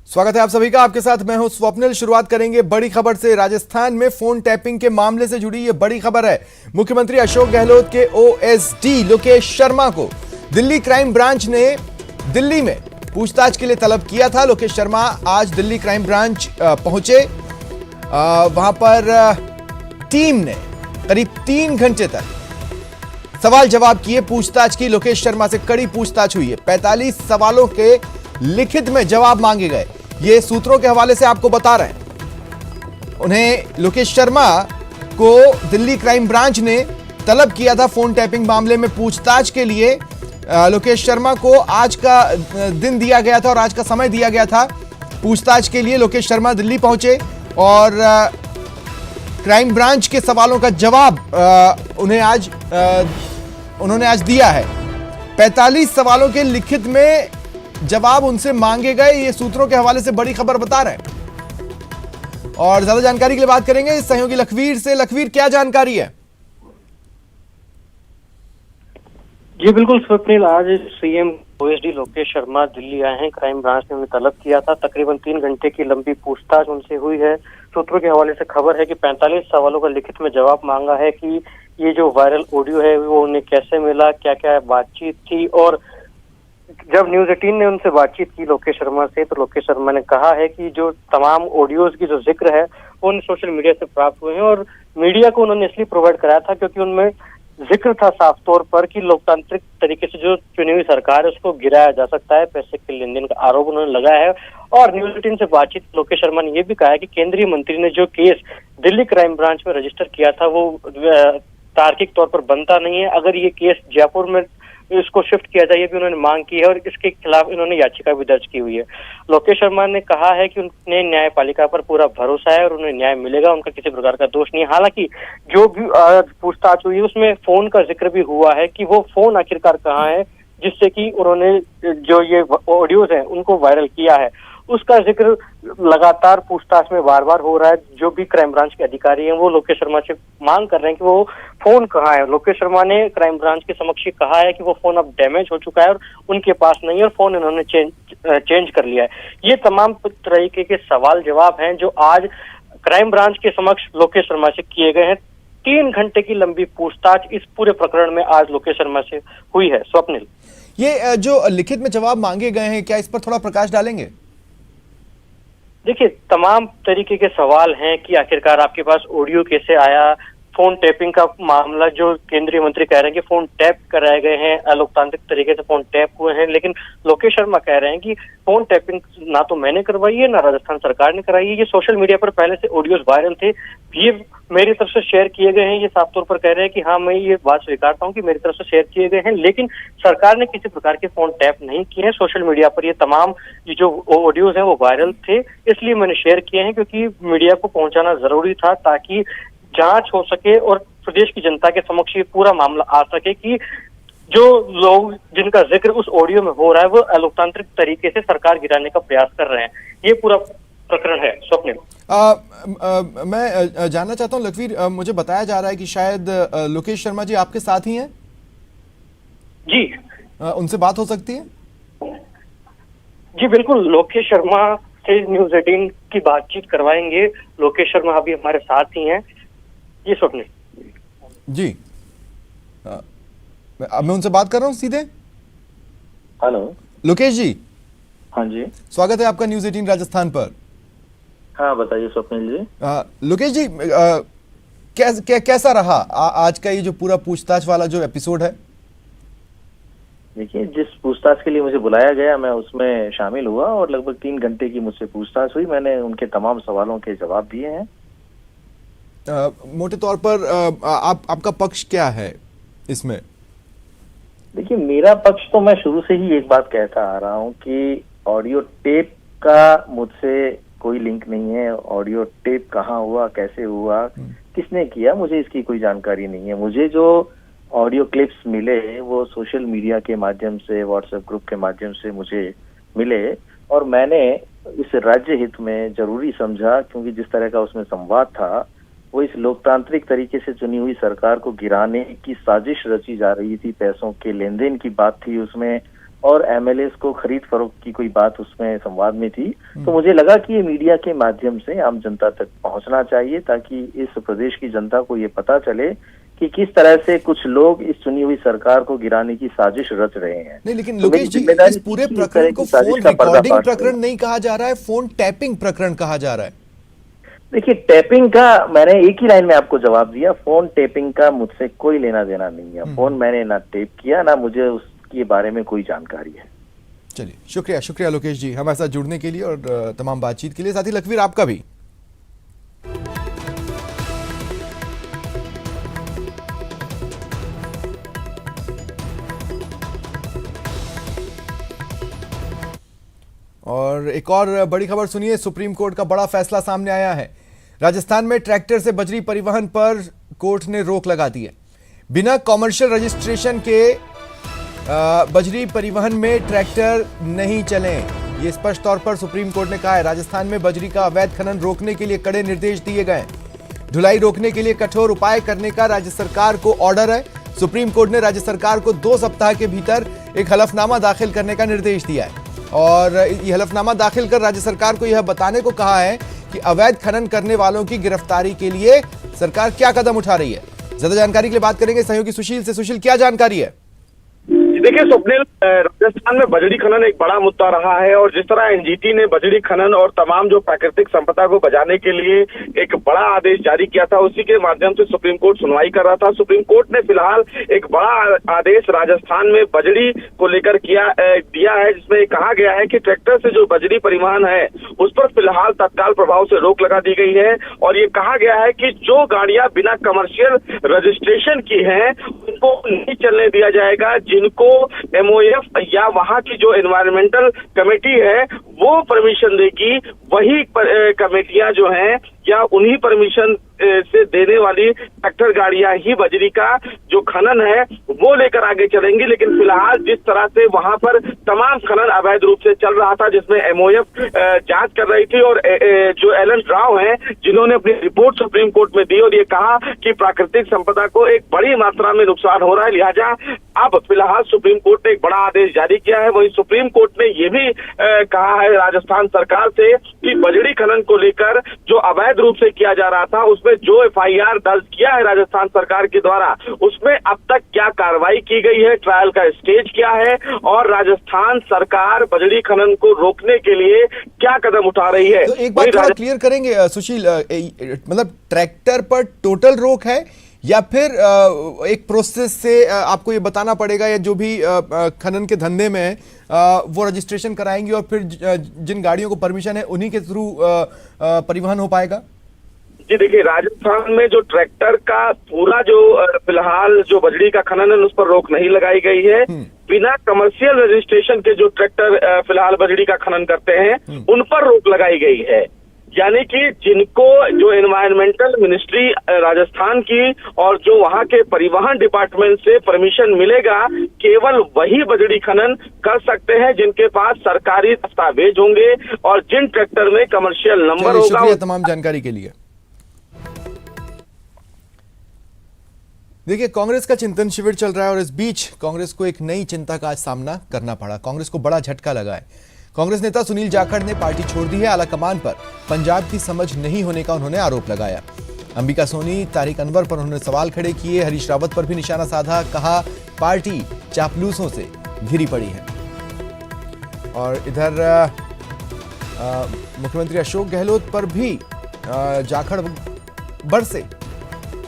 स्वागत है आप सभी का। आपके साथ मैं हूं स्वप्निल। शुरुआत करेंगे बड़ी खबर से। राजस्थान में फोन टैपिंग के मामले से जुड़ी ये बड़ी खबर है। मुख्यमंत्री अशोक गहलोत के ओएसडी लोकेश शर्मा को दिल्ली क्राइम ब्रांच ने दिल्ली में पूछताछ के लिए तलब किया था। लोकेश शर्मा आज दिल्ली क्राइम ब्रांच पहुंचे। वहां पर टीम ने करीब 3 घंटे तक सवाल जवाब किए, पूछताछ की। लोकेश शर्मा से कड़ी पूछताछ हुई है। 45 सवालों के लिखित में जवाब मांगे गए, ये सूत्रों के हवाले से आपको बता रहे हैं। उन्हें लोकेश शर्मा को दिल्ली क्राइम ब्रांच ने तलब किया था फोन टैपिंग मामले में पूछताछ के लिए। लोकेश शर्मा को आज का दिन दिया गया था और आज का समय दिया गया था पूछताछ के लिए। लोकेश शर्मा दिल्ली पहुंचे और क्राइम ब्रांच के सवालों का जवाब उन्होंने आज दिया है। 45 सवालों के लिखित में जवाब उनसे मांगे गए, ये सूत्रों के हवाले से बड़ी खबर बता रहे हैं। और ज्यादा जानकारी के लिए बात करेंगे सहयोगी लखवीर से। लखवीर, क्या जानकारी है? जी बिल्कुल स्वप्निल, आज सीएम ओएसडी लोकेश शर्मा दिल्ली आए हैं। क्राइम ब्रांच ने उन्हें तलब किया था। तकरीबन 3 घंटे की लंबी पूछताछ उनसे हुई है। सूत्रों के हवाले से खबर है कि 45 सवालों का लिखित में जवाब मांगा है कि ये जो वायरल ऑडियो है वो उन्हें कैसे मिला, क्या क्या बातचीत थी। और जब न्यूज 18 ने उनसे बातचीत की लोकेश शर्मा से, तो लोकेश शर्मा ने कहा है कि जो तमाम ऑडियोज की जो जिक्र है वो उन्हें सोशल मीडिया से प्राप्त हुए हैं और मीडिया को उन्होंने इसलिए प्रोवाइड कराया था क्योंकि उनमें जिक्र था साफ तौर पर कि लोकतांत्रिक तरीके से जो चुनी हुई सरकार है उसको गिराया जा सकता है। पैसे के लेन देन का आरोप उन्होंने लगाया है। और न्यूज 18 से बातचीत लोकेश शर्मा ने यह भी कहा है कि केंद्रीय मंत्री ने जो केस दिल्ली क्राइम ब्रांच में रजिस्टर किया था वो तार्किक तौर पर बनता नहीं है। अगर ये केस जयपुर में इसको शिफ्ट किया जाए, ये भी उन्होंने मांग की है और इसके खिलाफ इन्होंने याचिका भी दर्ज की हुई है। लोकेश शर्मा ने कहा है कि उन्हें न्यायपालिका पर पूरा भरोसा है और उन्हें न्याय मिलेगा, उनका किसी प्रकार का दोष नहीं है। हालांकि जो भी पूछताछ हुई उसमें फोन का जिक्र भी हुआ है कि वो फोन आखिरकार कहाँ है जिससे कि उन्होंने जो ये ऑडियोज हैं उनको वायरल किया है, उसका जिक्र लगातार पूछताछ में बार बार हो रहा है। जो भी क्राइम ब्रांच के अधिकारी हैं वो लोकेश शर्मा से मांग कर रहे हैं कि वो फोन कहाँ है। लोकेश शर्मा ने क्राइम ब्रांच के समक्ष कहा है कि वो फोन अब डैमेज हो चुका है और उनके पास नहीं है और फोन इन्होंने चेंज कर लिया है। ये तमाम तरीके के सवाल जवाब हैं जो आज क्राइम ब्रांच के समक्ष लोकेश शर्मा से किए गए हैं। 3 घंटे की लंबी पूछताछ इस पूरे प्रकरण में आज लोकेश शर्मा से हुई है। स्वप्निल, ये जो लिखित में जवाब मांगे गए हैं, क्या इस पर थोड़ा प्रकाश डालेंगे? देखिए, तमाम तरीके के सवाल हैं कि आखिरकार आपके पास ऑडियो कैसे आया। फोन टैपिंग का मामला जो केंद्रीय मंत्री कह रहे हैं कि फोन टैप कराए गए हैं, अलोकतांत्रिक तरीके से फोन टैप हुए हैं, लेकिन लोकेश शर्मा कह रहे हैं कि फोन टैपिंग ना तो मैंने करवाई है ना राजस्थान सरकार ने कराई है। ये सोशल मीडिया पर पहले से ऑडियोज वायरल थे, ये मेरी तरफ से शेयर किए गए हैं। ये साफ तौर पर कह रहे हैं कि हाँ, मैं ये बात स्वीकारता हूँ कि मेरी तरफ से शेयर किए गए हैं, लेकिन सरकार ने किसी प्रकार के फोन टैप नहीं किए हैं। सोशल मीडिया पर ये तमाम जो ऑडियोज हैं वो वायरल थे, इसलिए मैंने शेयर किए हैं क्योंकि मीडिया को पहुंचाना जरूरी था ताकि जांच हो सके और प्रदेश की जनता के समक्ष ये पूरा मामला आ सके कि जो लोग जिनका जिक्र उस ऑडियो में हो रहा है वो अलोकतांत्रिक तरीके से सरकार गिराने का प्रयास कर रहे हैं। ये पूरा प्रकरण है। स्वप्निल, मैं जानना चाहता हूं लखवीर, मुझे बताया जा रहा है कि शायद लोकेश शर्मा जी आपके साथ ही हैं। जी, उनसे बात हो सकती है? जी बिल्कुल, लोकेश शर्मा से न्यूज 18 की बातचीत करवाएंगे। लोकेश शर्मा अभी हमारे साथ ही हैं। ये स्वप्निल जी, अब मैं उनसे बात कर रहा हूं सीधे। हेलो लोकेश जी। हाँ जी, स्वागत है आपका न्यूज 18 राजस्थान पर। हाँ बताइए स्वप्निल जी। लोकेश जी, कैसा रहा आज का ये जो पूरा पूछताछ वाला जो एपिसोड है? देखिए, जिस पूछताछ के लिए मुझे बुलाया गया मैं उसमें शामिल हुआ और लगभग 3 घंटे की मुझसे पूछताछ हुई। मैंने उनके तमाम सवालों के जवाब दिए हैं। मोटे तौर पर आपका पक्ष क्या है इसमें? देखिए, मेरा पक्ष तो मैं शुरू से ही एक बात कहता आ रहा हूँ कि ऑडियो टेप का मुझसे कोई लिंक नहीं है। ऑडियो टेप कहाँ हुआ, कैसे हुआ, किसने किया, मुझे इसकी कोई जानकारी नहीं है। मुझे जो ऑडियो क्लिप्स मिले वो सोशल मीडिया के माध्यम से, व्हाट्सएप ग्रुप के माध्यम से मुझे मिले और मैंने इस राज्य हित में जरूरी समझा क्योंकि जिस तरह का उसमें संवाद था वो इस लोकतांत्रिक तरीके से चुनी हुई सरकार को गिराने की साजिश रची जा रही थी। पैसों के लेन देन की बात थी उसमें, और एमएलए को खरीद फरोख्त की कोई बात उसमें संवाद में थी। तो मुझे लगा कि ये मीडिया के माध्यम से आम जनता तक पहुंचना चाहिए, ताकि इस प्रदेश की जनता को ये पता चले कि किस तरह से कुछ लोग इस चुनी हुई सरकार को गिराने की साजिश रच रहे हैं। नहीं, लेकिन तो लोकेश मेरी जी, जिम्मेदारी इस पूरे थी कि प्रकरण को इस तरह की फोन साजिश का रिकॉर्डिंग पर्दाफाश प्रकरण करें। नहीं कहा जा रहा है, फोन टैपिंग प्रकरण कहा जा रहा है। देखिए, टैपिंग का मैंने एक ही लाइन में आपको जवाब दिया, फोन टैपिंग का मुझसे कोई लेना देना नहीं है। फोन मैंने ना टैप किया, ना मुझे उसके बारे में कोई जानकारी है। चलिए, शुक्रिया शुक्रिया लोकेश जी हमारे साथ जुड़ने के लिए और तमाम बातचीत के लिए। साथ ही लखवीर, आपका भी। और एक और बड़ी खबर सुनिए, सुप्रीम कोर्ट का बड़ा फैसला सामने आया है। राजस्थान में ट्रैक्टर से बजरी परिवहन पर कोर्ट ने रोक लगा दी है। बिना कॉमर्शियल रजिस्ट्रेशन के बजरी परिवहन में ट्रैक्टर नहीं चलें, ये स्पष्ट तौर पर सुप्रीम कोर्ट ने कहा है। राजस्थान में बजरी का अवैध खनन रोकने के लिए कड़े निर्देश दिए गए। ढुलाई रोकने के लिए कठोर उपाय करने का राज्य सरकार को ऑर्डर है। सुप्रीम कोर्ट ने राज्य सरकार को 2 सप्ताह के भीतर एक हलफनामा दाखिल करने का निर्देश दिया है और ये हलफनामा दाखिल कर राज्य सरकार को यह बताने को कहा है कि अवैध खनन करने वालों की गिरफ्तारी के लिए सरकार क्या कदम उठा रही है। ज्यादा जानकारी के लिए बात करेंगे सहयोगी सुशील से। सुशील, क्या जानकारी है? देखिए स्वप्निल, राजस्थान में बजरी खनन एक बड़ा मुद्दा रहा है और जिस तरह एनजीटी ने बजरी खनन और तमाम जो प्राकृतिक संपदा को बचाने के लिए एक बड़ा आदेश जारी किया था, उसी के माध्यम से सुप्रीम कोर्ट सुनवाई कर रहा था। सुप्रीम कोर्ट ने फिलहाल एक बड़ा आदेश राजस्थान में बजरी को लेकर दिया है, जिसमें कहा गया है कि ट्रैक्टर से जो बजरी परिवहन है उस पर फिलहाल तत्काल प्रभाव से रोक लगा दी गई है और ये कहा गया है कि जो गाड़ियां बिना कमर्शियल रजिस्ट्रेशन की हैं उनको नहीं चलने दिया जाएगा। जिनको एमओएफ या वहां की जो एनवायरमेंटल कमेटी है वो परमिशन देगी, वही कमेटियां जो हैं या उन्हीं परमिशन से देने वाली ट्रैक्टर गाड़ियां ही बजरी का जो खनन है वो लेकर आगे चलेंगी। लेकिन फिलहाल जिस तरह से वहां पर तमाम खनन अवैध रूप से चल रहा था, जिसमें एमओएफ जांच कर रही थी और जो एलन राव हैं जिन्होंने अपनी रिपोर्ट सुप्रीम कोर्ट में दी और ये कहा कि प्राकृतिक संपदा को एक बड़ी मात्रा में नुकसान हो रहा है, लिहाजा अब फिलहाल सुप्रीम कोर्ट ने एक बड़ा आदेश जारी किया है। वहीं सुप्रीम कोर्ट ने ये भी कहा है राजस्थान सरकार से कि बजरी खनन को लेकर जो अवैध रूप से किया जा रहा था उसमें जो एफआईआर दर्ज किया है राजस्थान सरकार के द्वारा, उसमें अब तक क्या कार्रवाई की गई है, ट्रायल का स्टेज क्या है और राजस्थान सरकार बजरी खनन को रोकने के लिए क्या कदम उठा रही है। तो एक बात थोड़ा क्लियर करेंगे सुशील, मतलब ट्रैक्टर पर टोटल रोक है या फिर एक प्रोसेस से आपको ये बताना पड़ेगा या जो भी खनन के धंधे में है वो रजिस्ट्रेशन कराएंगे और फिर जिन गाड़ियों को परमिशन है उन्हीं के थ्रू परिवहन हो पाएगा? जी देखिए, राजस्थान में जो ट्रैक्टर का पूरा जो फिलहाल जो बजरी का खनन है उस पर रोक नहीं लगाई गई है। बिना कमर्शियल रजिस्ट्रेशन के जो ट्रैक्टर फिलहाल बजरी का खनन करते हैं उन पर रोक लगाई गई है। यानी कि जिनको जो एनवायरमेंटल मिनिस्ट्री राजस्थान की और जो वहां के परिवहन डिपार्टमेंट से परमिशन मिलेगा, केवल वही बजरी खनन कर सकते हैं जिनके पास सरकारी दस्तावेज होंगे और जिन ट्रैक्टर में कमर्शियल नंबर होगा। शुक्रिया तमाम जानकारी के लिए। देखिए, कांग्रेस का चिंतन शिविर चल रहा है और इस बीच कांग्रेस को एक नई चिंता का आज सामना करना पड़ा। कांग्रेस को बड़ा झटका लगा है। कांग्रेस नेता सुनील जाखड़ ने पार्टी छोड़ दी है। आलाकमान पर पंजाब की समझ नहीं होने का उन्होंने आरोप लगाया। अंबिका सोनी, तारिक अनवर पर उन्होंने सवाल खड़े किए। हरीश रावत पर भी निशाना साधा, कहा पार्टी चापलूसों से घिरी पड़ी है। और इधर मुख्यमंत्री अशोक गहलोत पर भी जाखड़ बरसे।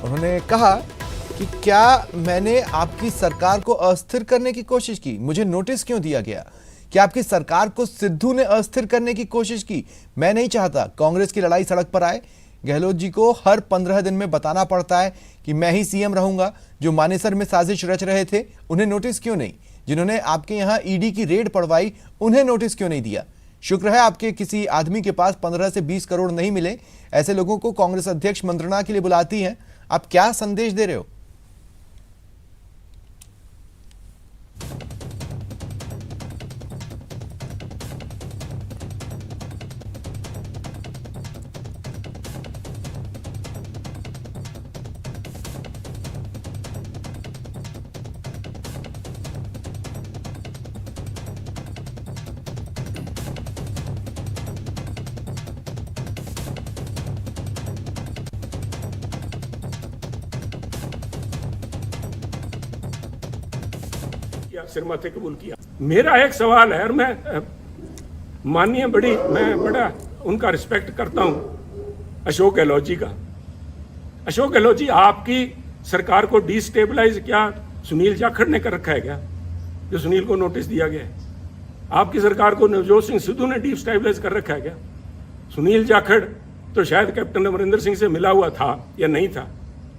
उन्होंने कहा कि क्या मैंने आपकी सरकार को अस्थिर करने की कोशिश की? मुझे नोटिस क्यों दिया गया? क्या आपकी सरकार को सिद्धू ने अस्थिर करने की कोशिश की? मैं नहीं चाहता कांग्रेस की लड़ाई सड़क पर आए। गहलोत जी को हर 15 दिन में बताना पड़ता है कि मैं ही सीएम रहूंगा। जो मानेसर में साजिश रच रहे थे उन्हें नोटिस क्यों नहीं? जिन्होंने आपके यहां ईडी की रेड पड़वाई उन्हें नोटिस क्यों नहीं दिया? शुक्र है आपके किसी आदमी के पास 15 से 20 करोड़ नहीं मिले। ऐसे लोगों को कांग्रेस अध्यक्ष मंत्रणा के लिए बुलाती हैं। आप क्या संदेश दे रहे हो? किया, सिर माथे कबूल किया। मेरा एक सवाल है, और मैं बड़ा उनका रिस्पेक्ट करता हूं, अशोक गहलोत जी का। अशोक गहलोत जी, आपकी सरकार को डिस्टेबलाइज क्या सुनील जाखड़ ने कर रखा है क्या, जो सुनील को नोटिस दिया गया है? आपकी सरकार को नवजोत सिंह सिद्धू ने डिस्टेबलाइज कर रखा है क्या? सुनील जाखड़ तो शायद कैप्टन अमरिंदर सिंह से मिला हुआ था या नहीं था,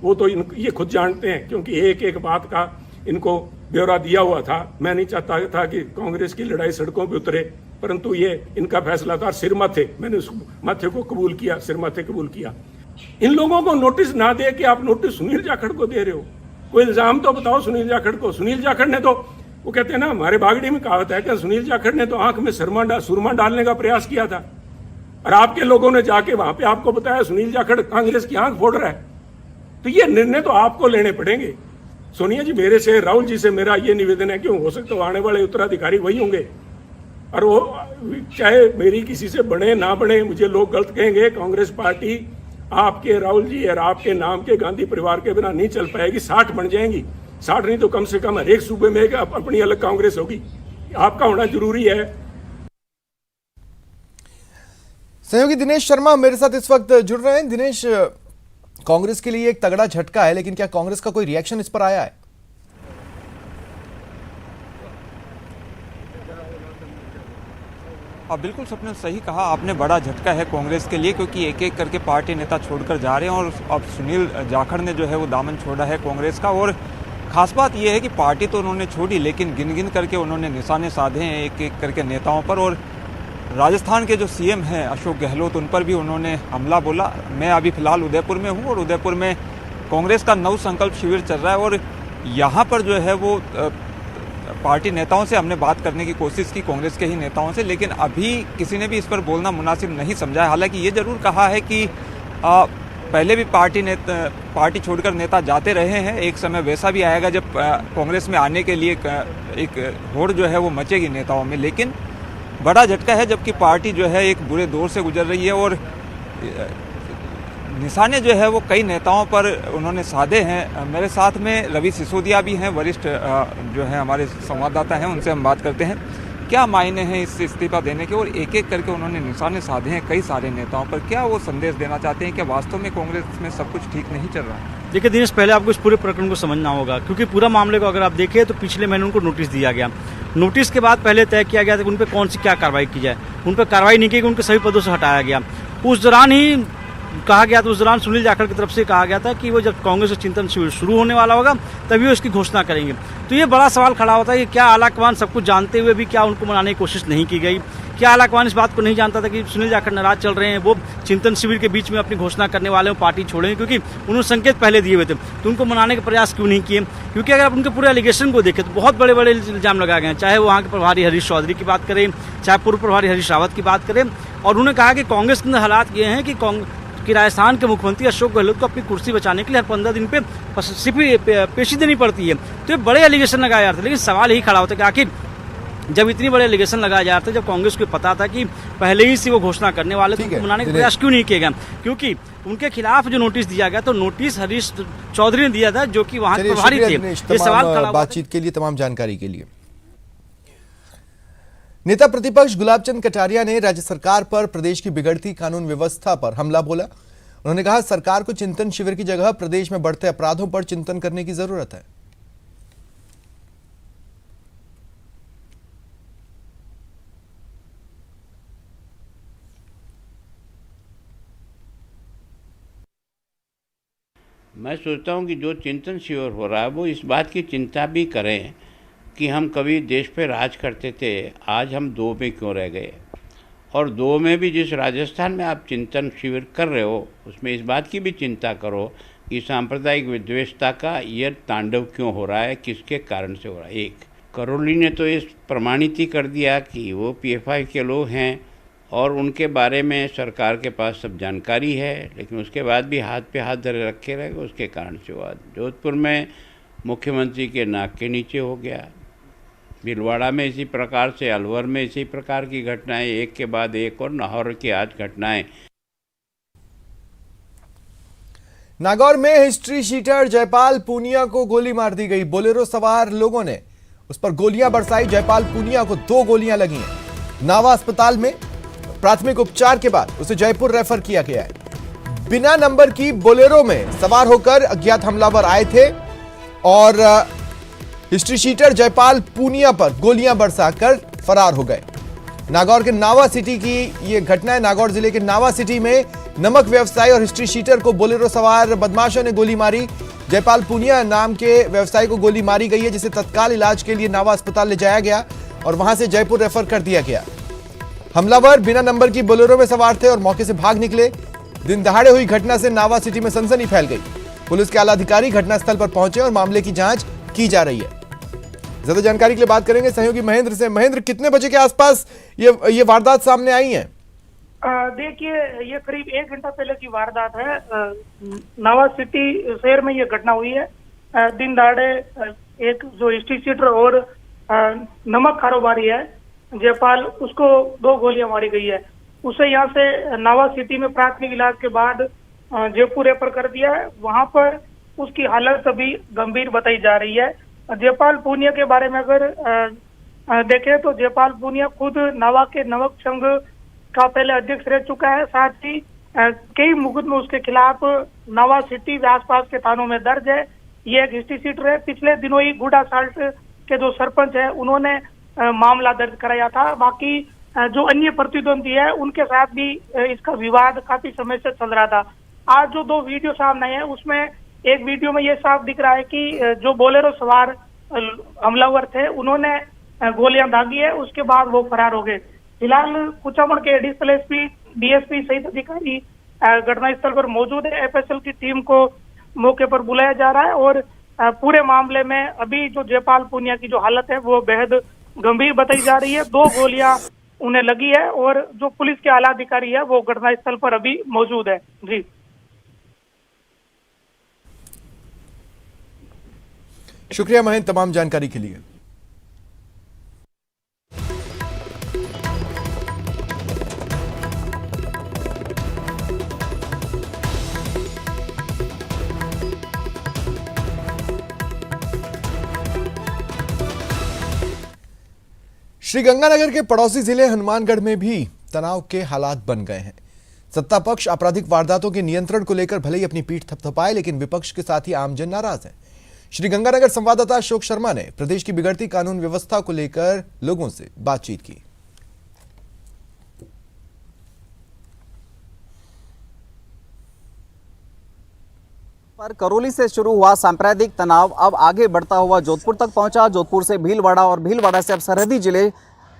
वो तो ये खुद जानते हैं, क्योंकि एक एक बात का इनको ब्यौरा दिया हुआ था। मैं नहीं चाहता था कि कांग्रेस की लड़ाई सड़कों पे उतरे, परंतु ये इनका फैसला था। सिर माथे, मैंने उस माथे को कबूल किया, सिर माथे कबूल किया। इन लोगों को नोटिस ना दे के आप नोटिस सुनील जाखड़ को दे रहे हो। कोई इल्जाम तो बताओ सुनील जाखड़ को। सुनील जाखड़ ने तो, वो कहते हैं ना, हमारे बागड़ी में कहावत है कि सुनील जाखड़ ने तो आंख में सुरमा डालने का प्रयास किया था, और आपके लोगों ने जाके वहां पे आपको बताया सुनील जाखड़ कांग्रेस की आंख फोड़ रहा है। तो ये निर्णय तो आपको लेने पड़ेंगे। सोनिया जी, मेरे से, राहुल जी से मेरा ये निवेदन है कि हो सकता है आने वाले उत्तराधिकारी वही होंगे, और वो चाहे मेरी किसी से बने ना बने, मुझे लोग गलत कहेंगे, कांग्रेस पार्टी आपके, राहुल जी और आपके नाम के गांधी परिवार के बिना नहीं चल पाएगी। 60 बन जाएंगी, 60 नहीं तो कम से कम हर एक सूबे में अपनी अलग कांग्रेस होगी। आपका होना जरूरी है। सहयोगी दिनेश शर्मा मेरे साथ इस वक्त जुड़ रहे हैं। दिनेश, कांग्रेस के लिए एक तगड़ा झटका है, लेकिन क्या कांग्रेस का कोई रिएक्शन इस पर आया है? बिल्कुल स्वप्निल, सही कहा आपने, बड़ा झटका है कांग्रेस के लिए, क्योंकि एक एक करके पार्टी नेता छोड़कर जा रहे हैं, और अब सुनील जाखड़ ने जो है वो दामन छोड़ा है कांग्रेस का। और खास बात यह है कि पार्टी तो उन्होंने छोड़ी, लेकिन गिन गिन करके उन्होंने निशाने साधे हैं एक एक करके नेताओं पर। और राजस्थान के जो सीएम हैं अशोक गहलोत, उन पर भी उन्होंने हमला बोला। मैं अभी फिलहाल उदयपुर में हूँ, और उदयपुर में कांग्रेस का नव संकल्प शिविर चल रहा है, और यहाँ पर जो है वो पार्टी नेताओं से हमने बात करने की कोशिश की, कांग्रेस के ही नेताओं से, लेकिन अभी किसी ने भी इस पर बोलना मुनासिब नहीं समझा है। हालांकि ये जरूर कहा है कि पहले भी पार्टी छोड़कर नेता जाते रहे हैं, एक समय वैसा भी आएगा जब कांग्रेस में आने के लिए एक होड़ जो है वो मचेगी नेताओं में। लेकिन बड़ा झटका है, जबकि पार्टी जो है एक बुरे दौर से गुजर रही है, और निशाने जो है वो कई नेताओं पर उन्होंने साधे हैं। मेरे साथ में रवि सिसोदिया भी हैं, वरिष्ठ जो है हमारे संवाददाता हैं, उनसे हम बात करते हैं क्या मायने हैं इस इस्तीफा देने के, और एक एक करके उन्होंने निशाने साधे हैं कई सारे नेताओं पर। क्या वो संदेश देना चाहते हैं कि वास्तव में कांग्रेस में सब कुछ ठीक नहीं चल रहा है? देखिए दिनेश, पहले आपको इस पूरे प्रकरण को समझना होगा, क्योंकि पूरा मामले को अगर आप देखें तो पिछले महीने उनको नोटिस दिया गया। नोटिस के बाद पहले तय किया गया था कि उन पर कौन सी क्या कार्रवाई की जाए। उन पर कार्रवाई नहीं की, उनके सभी पदों से हटाया गया। उस दौरान ही कहा गया था, उस दौरान सुनील जाखड़ की तरफ से कहा गया था कि वो जब कांग्रेस का चिंतन शिविर शुरू होने वाला होगा तभी वो इसकी घोषणा करेंगे। तो ये बड़ा सवाल खड़ा होता है कि क्या आलाकमान सब कुछ जानते हुए भी क्या उनको मनाने की कोशिश नहीं की गई? क्या आलाकमान इस बात को नहीं जानता था कि सुनील जाखड़ नाराज चल रहे हैं, वो चिंतन शिविर के बीच में अपनी घोषणा करने वाले हैं, पार्टी छोड़ेंगे, क्योंकि उन्होंने संकेत पहले दिए हुए थे, तो उनको मनाने के प्रयास क्यों नहीं किए? क्योंकि अगर आप उनके पूरे एलिगेशन को देखें तो बहुत बड़े बड़े इल्जाम लगाए गए हैं, चाहे वो वहाँ के प्रभारी हरीश चौधरी की बात करें, चाहे पूर्व प्रभारी हरीश रावत की बात करें। और उन्होंने कहा कि कांग्रेस के अंदर हालात ये हैं कि राजस्थान के मुख्यमंत्री अशोक गहलोत को अपनी कुर्सी बचाने के लिए हर 15 दिन पे पेशी देनी पड़ती है। तो ये बड़े एलिगेशन लगाए जाते हैं, लेकिन सवाल यही खड़ा होता है कि आखिर जब इतनी बड़े एलिगेशन लगाए जा रहे थे, जब कांग्रेस को पता था कि पहले ही से वो घोषणा करने वाले, तो उनको मनाने का प्रयास क्यों नहीं किया गया? क्योंकि उनके खिलाफ जो नोटिस दिया गया, तो नोटिस हरीश चौधरी ने दिया था, जो कि वहां के प्रभारी थे। ये सवाल खड़ा बातचीत के लिए, तमाम जानकारी के लिए। नेता प्रतिपक्ष गुलाबचंद कटारिया ने राज्य सरकार पर प्रदेश की बिगड़ती कानून व्यवस्था पर हमला बोला। उन्होंने कहा, सरकार को चिंतन शिविर की जगह प्रदेश में बढ़ते अपराधों पर चिंतन करने की जरूरत है। मैं सोचता हूं कि जो चिंतन शिविर हो रहा है वो इस बात की चिंता भी करें कि हम कभी देश पे राज करते थे, आज हम दो में क्यों रह गए, और दो में भी जिस राजस्थान में आप चिंतन शिविर कर रहे हो उसमें इस बात की भी चिंता करो कि सांप्रदायिक विद्वेषता का यह तांडव क्यों हो रहा है, किसके कारण से हो रहा है। एक करोली ने तो इस प्रमाणित ही कर दिया कि वो PFI के लोग हैं और उनके बारे में सरकार के पास सब जानकारी है, लेकिन उसके बाद भी हाथ पे हाथ धरे रखे रहे, उसके कारण से हुआ। जोधपुर में मुख्यमंत्री के नाक के नीचे हो गया, भीलवाड़ा में इसी प्रकार से, अलवर में इसी प्रकार की घटनाएं एक के बाद एक, और नाहौर की आज घटनाएं। नागौर में हिस्ट्री शीटर जयपाल पूनिया को गोली मार दी गई। बोलेरो सवार लोगों ने उस पर गोलियां बरसाई। जयपाल पूनिया को 2 गोलियां लगी हैं। नावा अस्पताल में प्राथमिक उपचार के बाद उसे जयपुर रेफर किया गया है। बिना नंबर की बोलेरो में सवार होकर अज्ञात हमलावर आए थे और हिस्ट्री शीटर जयपाल पूनिया पर गोलियां बरसाकर फरार हो गए। नागौर के नावा सिटी की यह घटना है। नागौर जिले के नावा सिटी में नमक व्यवसायी और हिस्ट्री शीटर को बोलेरो सवार बदमाशों ने गोली मारी। जयपाल पूनिया नाम के व्यवसायी को गोली मारी गई है, जिसे तत्काल इलाज के लिए नावा अस्पताल ले जाया गया और वहां से जयपुर रेफर कर दिया गया। हमलावर बिना नंबर की बोलेरो में सवार थे और मौके से भाग निकले। दिन दहाड़े हुई घटना से नावा सिटी में सनसनी फैल गई। पुलिस के आला अधिकारी घटनास्थल पर पहुंचे और मामले की जांच की जा रही है। ज्यादा जानकारी के लिए बात करेंगे सहयोगी महेंद्र से। महेंद्र, कितने बजे के आसपास ये वारदात सामने आई है? देखिए, ये करीब 1 घंटा पहले की वारदात है। नावा सिटी शहर में ये घटना हुई है। दिन दहाड़े एक जो हिस्ट्री शीटर और नमक कारोबारी है जयपाल, उसको 2 गोलियां मारी गई है। उसे यहाँ से नावा सिटी में प्राथमिक इलाज के बाद जयपुर रेफर कर दिया है। वहां पर उसकी हालत अभी गंभीर बताई जा रही है। जयपाल पूनिया के बारे में अगर देखें तो जयपाल पूनिया खुद नावा के नमक संघ का पहले अध्यक्ष रह चुका है। साथ ही कई मुकदमे उसके खिलाफ नावा सिटी व आसपास के थानों में दर्ज है। ये एक हिस्ट्री शीटर है। पिछले दिनों ही गुडा साल्ट के जो सरपंच है उन्होंने मामला दर्ज कराया था। बाकी जो अन्य प्रतिद्वंदी है उनके साथ भी इसका विवाद काफी समय से चल रहा था। आज जो 2 वीडियो सामने आए हैं उसमें एक वीडियो में ये साफ दिख रहा है कि जो बोलेरो सवार हमलावर थे उन्होंने गोलियां दागी है, उसके बाद वो फरार हो गए। फिलहाल कुचामन के एडिशनल एसपी, डीएसपी सहित अधिकारी घटनास्थल पर मौजूद है। एफएसएल की टीम को मौके पर बुलाया जा रहा है और पूरे मामले में अभी जो जयपाल पूनिया की जो हालत है वो बेहद गंभीर बताई जा रही है। 2 गोलियां उन्हें लगी है और जो पुलिस के आला अधिकारी है वो घटनास्थल पर अभी मौजूद है। जी, शुक्रिया महेंद्र तमाम जानकारी के लिए। श्रीगंगानगर के पड़ोसी जिले हनुमानगढ़ में भी तनाव के हालात बन गए हैं। सत्ता पक्ष आपराधिक वारदातों के नियंत्रण को लेकर भले ही अपनी पीठ थपथपाए, लेकिन विपक्ष के साथ ही आमजन नाराज है। श्रीगंगानगर संवाददाता अशोक शर्मा ने प्रदेश की बिगड़ती कानून व्यवस्था को लेकर लोगों से बातचीत की। पर करौली से शुरू हुआ सांप्रदायिक तनाव अब आगे बढ़ता हुआ जोधपुर तक पहुंचा। जोधपुर से भीलवाड़ा और भीलवाड़ा से अब सरहदी जिले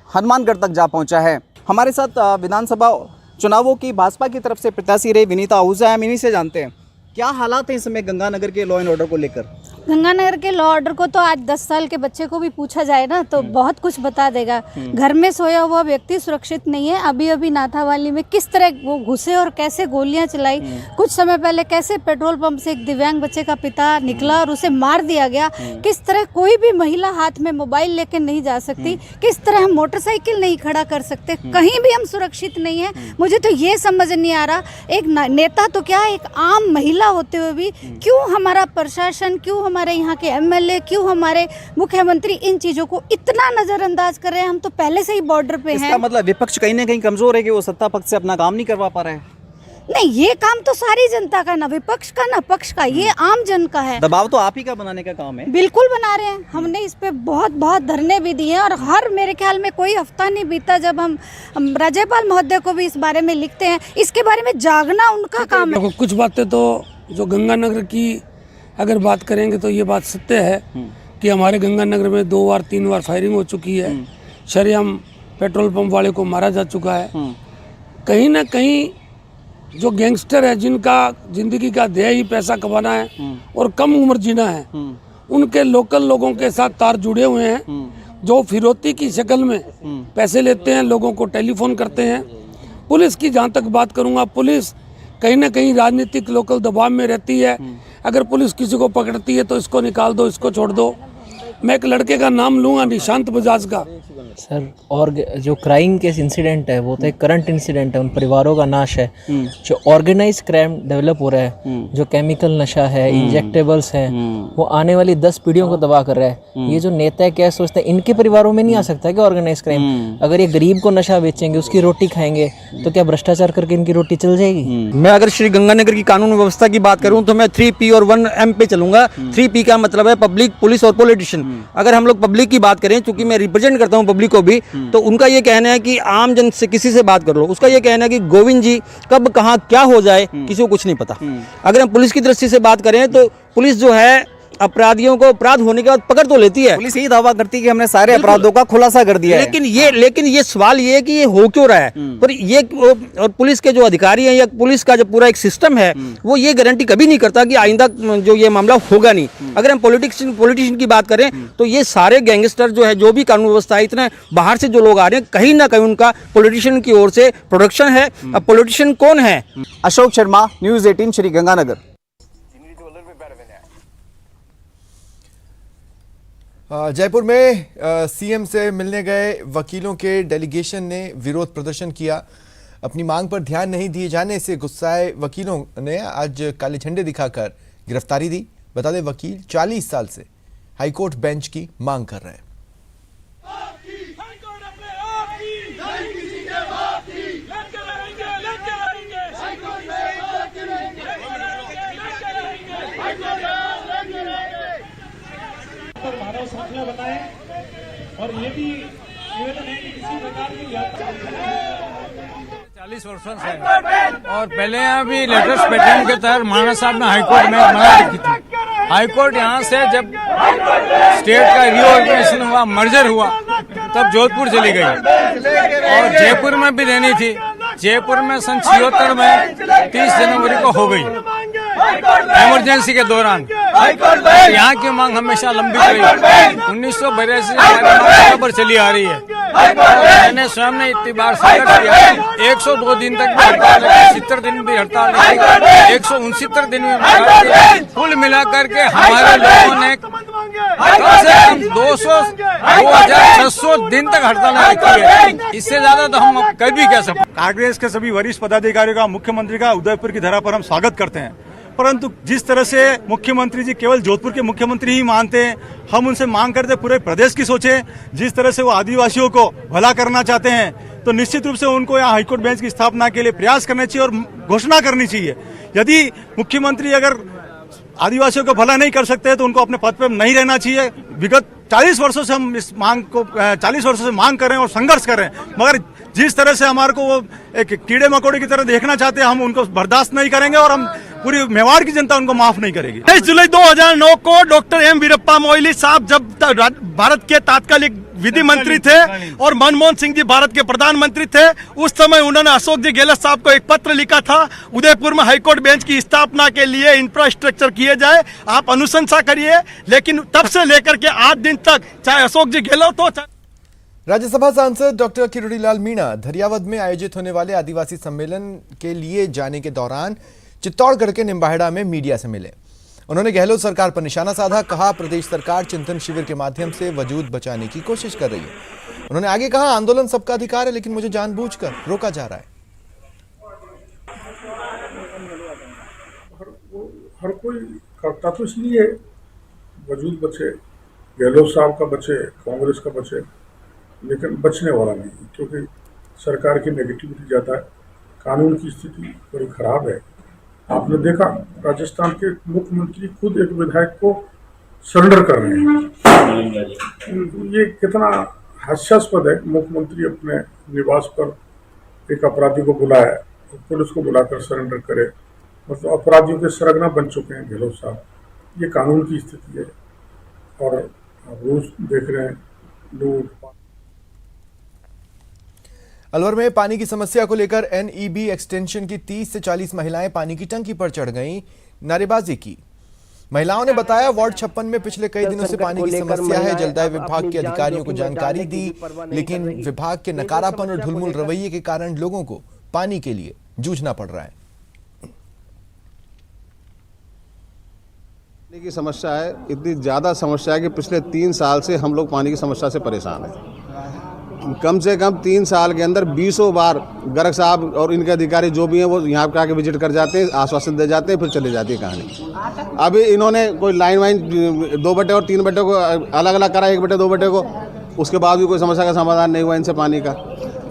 हनुमानगढ़ तक जा पहुंचा है। हमारे साथ विधानसभा चुनावों की भाजपा की तरफ से प्रत्याशी रही विनीता आहूजा है। हम इन्हीं से जानते हैं क्या हालात है इस समय गंगानगर के लॉ एंड ऑर्डर को लेकर। गंगानगर के लॉ ऑर्डर को तो आज 10 साल के बच्चे को भी पूछा जाए ना तो बहुत कुछ बता देगा। घर में सोया हुआ व्यक्ति सुरक्षित नहीं है। अभी अभी नाथावाली में किस तरह वो घुसे और कैसे गोलियां चलाई। कुछ समय पहले कैसे पेट्रोल पंप से एक दिव्यांग बच्चे का पिता निकला और उसे मार दिया गया। किस तरह कोई भी महिला हाथ में मोबाइल लेकर नहीं जा सकती। किस तरह हम मोटरसाइकिल नहीं खड़ा कर सकते। कहीं भी हम सुरक्षित नहीं है। मुझे तो ये समझ नहीं आ रहा, एक नेता तो क्या एक आम महिला होते हुए भी क्यों हमारा प्रशासन, क्यों हमारे यहाँ के एमएलए, क्यों हमारे मुख्यमंत्री इन चीजों को इतना नजरअंदाज कर रहे हैं। हम तो पहले से ही बॉर्डर पे हैं। इसका मतलब विपक्ष कहीं ना कहीं कमजोर है कि वो सत्ता पक्ष से अपना काम नहीं करवा पा रहे हैं। नहीं, ये काम तो सारी जनता का, ना विपक्ष का ना पक्ष का, ये आम जन का है। दबाव तो आप ही का बनाने का काम है। बिल्कुल बना रहे हैं। हमने इस पे बहुत धरने भी दिए हैं और हर मेरे ख्याल में कोई हफ्ता नहीं बीता जब हम राज्यपाल महोदय को भी इस बारे में लिखते हैं। इसके बारे में जागना उनका काम है। कुछ बातें तो जो गंगानगर की अगर बात करेंगे तो ये बात सत्य है कि हमारे गंगानगर में 2 बार 3 बार फायरिंग हो चुकी है। शरेआम पेट्रोल पंप वाले को मारा जा चुका है। कहीं ना कहीं जो गैंगस्टर है जिनका जिंदगी का ध्येय ही पैसा कमाना है और कम उम्र जीना है, उनके लोकल लोगों के साथ तार जुड़े हुए हैं जो फिरौती की शक्ल में पैसे लेते हैं, लोगों को टेलीफोन करते हैं। पुलिस की जहाँ तक बात करूँगा, पुलिस कहीं ना कहीं राजनीतिक लोकल दबाव में रहती है। अगर पुलिस किसी को पकड़ती है तो इसको निकाल दो, इसको छोड़ दो। मैं एक लड़के का नाम लूंगा, निशांत बजाज का। सर, और जो क्राइम केस इंसिडेंट है वो तो एक करंट इंसिडेंट है, उन परिवारों का नाश है। जो ऑर्गेनाइज क्राइम डेवलप हो रहा है, जो केमिकल नशा है, इंजेक्टेबल्स है, वो आने वाली 10 पीढ़ियों को तबाह कर रहा है। ये जो नेता है क्या सोचते हैं इनके परिवारों में नहीं आ सकता क्या ऑर्गेनाइज क्राइम? अगर ये गरीब को नशा बेचेंगे, उसकी रोटी खाएंगे, तो क्या भ्रष्टाचार करके इनकी रोटी चल जाएगी? मैं अगर श्री गंगानगर की कानून व्यवस्था की बात करूं तो मैं 3P और 1M पे चलूंगा। 3P का मतलब है पब्लिक, पुलिस और पॉलिटिशियन। अगर हम लोग पब्लिक की बात करें, चूंकि मैं रिप्रेजेंट करता हूं पब्लिक को भी, तो उनका ये कहना है कि आम जन से किसी से बात कर लो, उसका ये कहना है कि गोविंद जी कब कहां क्या हो जाए किसी को कुछ नहीं पता। अगर हम पुलिस की दृष्टि से बात करें तो पुलिस जो है अपराधियों को अपराध होने के बाद पकड़ तो लेती है। पुलिस यही दावा करती है कि हमने सारे अपराधों का खुलासा कर दिया है। लेकिन ये सवाल ये है कि ये हो क्यों रहा है? पर ये और पुलिस के जो अधिकारी हैं या पुलिस का जो पूरा एक सिस्टम है वो ये गारंटी कभी नहीं करता कि आइंदा जो ये मामला होगा नहीं। अगर हम पॉलिटिशियन की बात करें तो ये सारे गैंगस्टर जो है, जो भी कानून व्यवस्था है, इतने बाहर से जो लोग आ रहे हैं, कहीं ना कहीं उनका पॉलिटिशियन की ओर से प्रोडक्शन है। अब पॉलिटिशियन कौन है? अशोक शर्मा, न्यूज़ 18 श्री गंगानगर। जयपुर में सीएम से मिलने गए वकीलों के डेलीगेशन ने विरोध प्रदर्शन किया। अपनी मांग पर ध्यान नहीं दिए जाने से गुस्साए वकीलों ने आज काले झंडे दिखाकर गिरफ्तारी दी। बता दें, वकील 40 साल से हाईकोर्ट बेंच की मांग कर रहे हैं। मानव श्रृंखला बनाए और ये भी निवेदन है कि किसी प्रकार की 40 वर्षों से और पहले यहाँ भी लेटेस्ट पैटर्न के तहत महाराणा साहब ने हाईकोर्ट में मना लिखी थी। हाईकोर्ट यहाँ से जब स्टेट का रीऑर्गेनाइजेशन हुआ, मर्जर हुआ, तब जोधपुर चली गई और जयपुर में भी रहनी थी। जयपुर में सन 76 में 30 जनवरी को हो गई इमरजेंसी के दौरान। यहाँ की मांग हमेशा लंबी रही। 1982 से बराबर चली आ रही है। मैंने स्वयं ने इतनी बार संघर्ष किया। 102 दिन तक भी हड़ताल रही, 70 दिन भी हड़ताल रही, 169 दिन में कुल मिलाकर के हमारे लोगों ने कम से कम 2600 दिन तक हड़ताल रखी है। इससे ज्यादा तो हम कर भी क्या सकते। कांग्रेस के सभी वरिष्ठ पदाधिकारियों का, मुख्यमंत्री का उदयपुर की धरा पर हम स्वागत करते हैं, परंतु जिस तरह से मुख्यमंत्री जी केवल जोधपुर के मुख्यमंत्री ही मानते हैं, हम उनसे मांग करते पूरे प्रदेश की सोचें। जिस तरह से वो आदिवासियों को भला करना चाहते हैं तो निश्चित रूप से उनको यहाँ हाईकोर्ट बेंच की स्थापना के लिए प्रयास करना चाहिए और घोषणा करनी चाहिए। यदि मुख्यमंत्री अगर आदिवासियों को भला नहीं कर सकते तो उनको अपने पद पर नहीं रहना चाहिए। विगत 40 वर्षों से हम इस मांग को 40 वर्षों से मांग कर रहे हैं और संघर्ष कर रहे हैं, मगर जिस तरह से हमारे को वो एक कीड़े मकोड़े की तरह देखना चाहते हैं, हम उनको बर्दाश्त नहीं करेंगे और हम पूरी मेवाड़ की जनता उनको माफ नहीं करेगी। 23 जुलाई 2009 को डॉक्टर एम वीरप्पा मोइली साहब जब भारत के तात्कालिक विधि मंत्री थे और मनमोहन सिंह जी भारत के प्रधानमंत्री थे, उस समय उन्होंने अशोक जी गहलोत साहब को एक पत्र लिखा था, उदयपुर में हाईकोर्ट बेंच की स्थापना के लिए इंफ्रास्ट्रक्चर किए जाए, आप अनुशंसा करिए। लेकिन तब से लेकर के आज दिन तक चाहे अशोक जी गहलोत हो। राज्यसभा सांसद डॉक्टर किरोड़ीलाल मीणा धरियावद में आयोजित होने वाले आदिवासी सम्मेलन के लिए जाने के दौरान चित्तौड़गढ़ के निम्बाहेड़ा में मीडिया से मिले। उन्होंने गहलोत सरकार पर निशाना साधा, कहा प्रदेश सरकार चिंतन शिविर के माध्यम से वजूद बचाने की कोशिश कर रही है। उन्होंने आगे कहा, आंदोलन सबका अधिकार है लेकिन मुझे जानबूझकर रोका जा रहा है। हर कोई करता तो इसलिए वजूद बचे, गहलोत साहब का बचे, कांग्रेस का बचे, लेकिन बचने वाला नहीं, क्योंकि सरकार की नेगेटिविटी ज़्यादा है, कानून की स्थिति बड़ी खराब है। आपने देखा राजस्थान के मुख्यमंत्री खुद एक विधायक को सरेंडर कर रहे हैं। ये कितना हास्यास्पद है। मुख्यमंत्री अपने निवास पर एक अपराधी को बुलाया और पुलिस को बुलाकर सरेंडर करे, मतलब अपराधियों के सरगना बन चुके हैं गहलोत साहब। ये कानून की स्थिति है और रोज देख रहे हैं लूट। अलवर में पानी की समस्या को लेकर एनईबी एक्सटेंशन की 30 से 40 महिलाएं पानी की टंकी पर चढ़ गईं, नारेबाजी की। महिलाओं ने बताया, वार्ड 56 में पिछले कई दिनों से पानी की समस्या है। जलदाय विभाग के अधिकारियों को जानकारी दी, लेकिन विभाग के नकारापन और ढुलमुल रवैये के कारण लोगों को पानी के लिए जूझना पड़ रहा है। की समस्या है, इतनी ज़्यादा समस्या है कि पिछले 3 साल से हम लोग पानी की समस्या से परेशान हैं। कम से कम 3 साल के अंदर 20 बार गर्ग साहब और इनके अधिकारी जो भी हैं वो यहाँ पे आके विजिट कर जाते हैं, आश्वासन दे जाते हैं, फिर चले जाती है कहानी। अभी इन्होंने कोई लाइन वाइन 2 बटे और 3 बटे को अलग अलग करा, 1 बटे 2 बटे को, उसके बाद भी कोई समस्या का समाधान नहीं हुआ इनसे पानी का।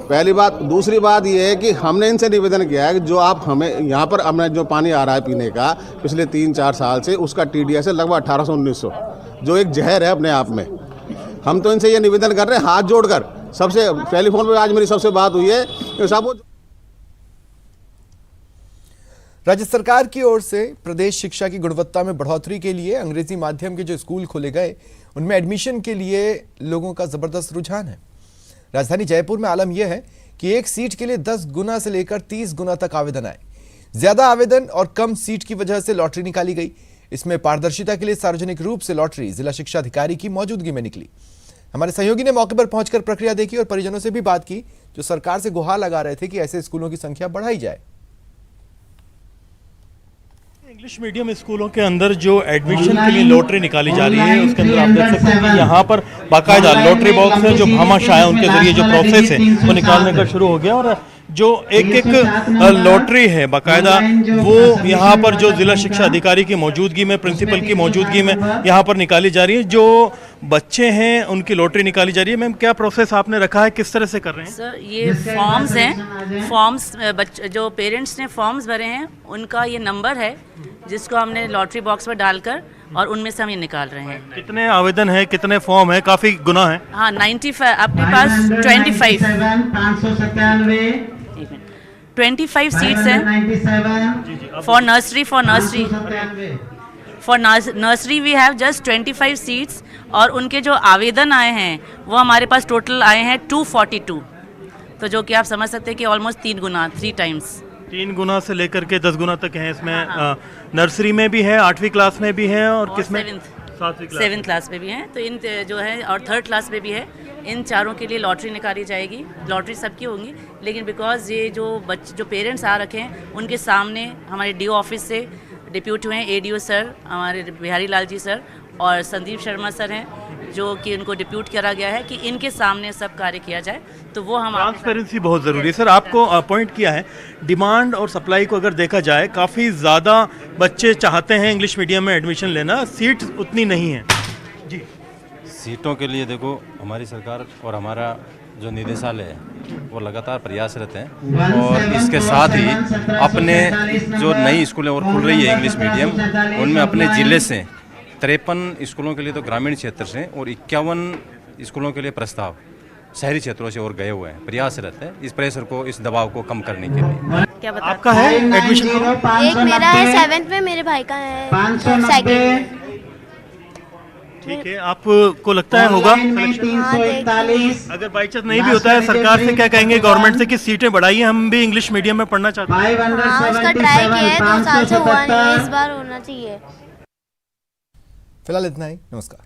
पहली बात। दूसरी बात ये है कि हमने इनसे निवेदन किया है कि जो आप हमें यहाँ पर हमें जो पानी आ रहा है पीने का पिछले 3-4 साल से, उसका TDS है लगभग 1800-1900, जो एक जहर है अपने आप में। हम तो इनसे ये निवेदन कर रहे हैं हाथ जोड़कर, सबसे टेलीफोन पे आज मेरी सबसे बात हुई है कि साहब राज्य सरकार की ओर से प्रदेश शिक्षा की गुणवत्ता में बढ़ोतरी के लिए अंग्रेजी माध्यम के जो स्कूल खोले गए उनमें एडमिशन के लिए लोगों का जबरदस्त रुझान है। राजधानी जयपुर में आलम यह है कि एक सीट के लिए 10 गुना से लेकर 30 गुना तक आवेदन आए। ज्यादा आवेदन और कम सीट की वजह से लॉटरी निकाली गई। इसमें पारदर्शिता के लिए सार्वजनिक रूप से लॉटरी जिला शिक्षा अधिकारी की मौजूदगी में निकली। हमारे सहयोगी ने मौके पर पहुंचकर प्रक्रिया देखी और परिजनों से भी बात की जो सरकार से गुहार लगा रहे थे कि ऐसे स्कूलों की संख्या बढ़ाई जाए। इंग्लिश मीडियम स्कूलों के अंदर जो एडमिशन के लिए लॉटरी निकाली जा रही है उसके अंदर आप देख सकते हैं कि यहाँ पर बाकायदा लॉटरी बॉक्स है जो भामाशाह है उनके जरिए जो प्रोसेस है वो निकालने का शुरू हो गया और जो एक लॉटरी है बाकायदा वो यहाँ पर जो जिला शिक्षा अधिकारी की मौजूदगी में, प्रिंसिपल की मौजूदगी में यहाँ पर निकाली जा रही है। जो बच्चे हैं उनकी लॉटरी निकाली जा रही है। मैम क्या प्रोसेस आपने रखा है, किस तरह से कर रहे हैं? सर ये फॉर्म्स हैं, फॉर्म्स जो पेरेंट्स ने फॉर्म्स भरे हैं उनका ये नंबर है जिसको हमने लॉटरी बॉक्स में डालकर और उनमें से हम ये निकाल रहे हैं। कितने आवेदन है, कितने फॉर्म है? काफी गुना है। हाँ 95, अपने पास 25 सीट्स हैं for nursery we have just 25 seats और उनके जो आवेदन आए हैं वो हमारे पास टोटल आए हैं 242, तो जो कि आप समझ सकते हैं कि ऑलमोस्ट 3 गुना, 3 टाइम्स। 3 गुना से लेकर के 10 गुना तक है इसमें। नर्सरी में भी है, 8वीं क्लास में भी है और किसमें? 7वीं क्लास में भी है। तो इन जो है और 3rd क्लास में भी है। इन चारों के लिए लॉटरी निकाली जाएगी। लॉटरी सबकी होंगी लेकिन बिकॉज ये जो पेरेंट्स आ रखे हैं उनके सामने हमारे DO ऑफिस से डिप्यूट हुए हैं ADO सर, हमारे बिहारी लाल जी सर और संदीप शर्मा सर हैं जो कि उनको डिप्यूट करा गया है कि इनके सामने सब कार्य किया जाए। तो वो हम ट्रांसपेरेंसी बहुत ज़रूरी है। सर आपको अपॉइंट किया है, डिमांड और सप्लाई को अगर देखा जाए काफ़ी ज़्यादा बच्चे चाहते हैं इंग्लिश मीडियम में एडमिशन लेना, सीट उतनी नहीं है जी। सीटों के लिए देखो हमारी सरकार और हमारा जो निदेशालय है वो लगातार प्रयासरत हैं और इसके साथ ही अपने जो नई स्कूलें और खुल रही है इंग्लिश मीडियम उनमें अपने ज़िले से 53 स्कूलों के लिए तो ग्रामीण क्षेत्र से और 51 स्कूलों के लिए प्रस्ताव शहरी क्षेत्रों से और गए हुए हैं। प्रयासरत है इस प्रेशर को, इस दबाव को कम करने के लिए। क्या बता आपका है एडमिशन? एक मेरा है 7th में, मेरे भाई का है 2nd। ठीक है, आपको लगता है होगा? अगर बाई चांस नहीं भी होता है सरकार से क्या कहेंगे, गवर्नमेंट से कि सीटें बढ़ाइए, हम भी इंग्लिश मीडियम में पढ़ना चाहते हैं। उसका ट्राई किया है, 2 साल से हुआ नहीं, इस बार होना चाहिए। फिलहाल इतना ही, नमस्कार।